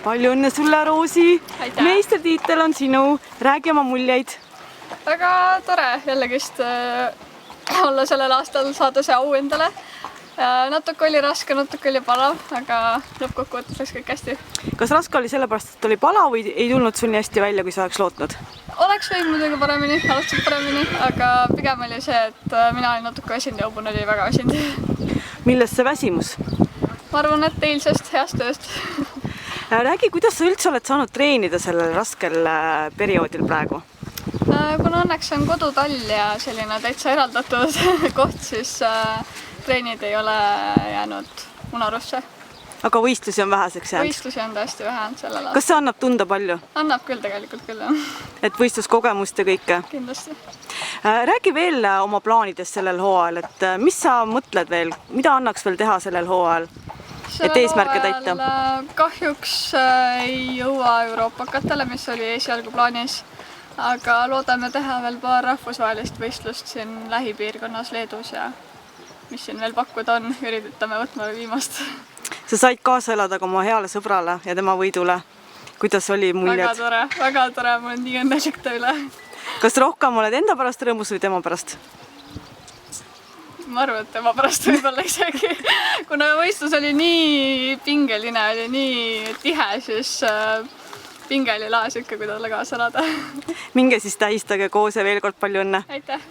Palju õnne sulle, Roosi! Aitäh! Meistertiitel on sinu, räägi oma muljeid! Väga tore jällegist olla sellel aastal saada see au endale. Natuke oli raske, natuke oli palav, aga lõppkokkuvõttes läks kõik hästi. Kas raske oli sellepärast, et oli palav või ei tulnud sul nii hästi välja, kui sa oleks lootnud? Oleks võinud muidugi paremini, alustasid paremini, aga pigem oli see, et mina olin natuke väsinud ja Obun oli väga väsinud. Millest see väsimus? Ma arvan, et eilsest heast tööst. Räägi, kuidas sa üldse oled saanud treenida sellel raskel perioodil praegu? Kuna õnneks on kodutall ja selline täitsa eraldatud koht, siis treenid ei ole jäänud unarusse. Aga võistlusi on väheseks jäänud? Võistlusi on tõesti vähe sellel aastal. Kas see annab tunda palju? Annab küll tegelikult küll, jah. Et võistluskogemust ja kõike? Kindlasti. Räägi veel oma plaanidest sellel hooajal, et mis sa mõtled veel, mida annaks veel teha sellel hooajal, et eesmärke täita? Kahjuks ei jõua Euroopakatele, mis oli esialgu plaanis, aga loodame teha veel paar rahvusvahelist võistlust siin lähipiirkonnas Leedus ja mis siin veel pakkuda on, üritame võtma viimast. Sa said kaasa elada ka oma heale sõbrale ja tema võidule. Kuidas oli muljed? Väga tore, ma olen nii õnnelik ta üle. Kas rohkem oled enda pärast rõõmus või tema pärast? Ma arvan, et tema pärast võib-olla isegi. Kuna võistlus oli nii pingeline, oli nii tihe, siis pinge oli laes ikka, kui talle kaasa elada. Minge siis tähistage koos ja veel kord palju õnne! Aitäh!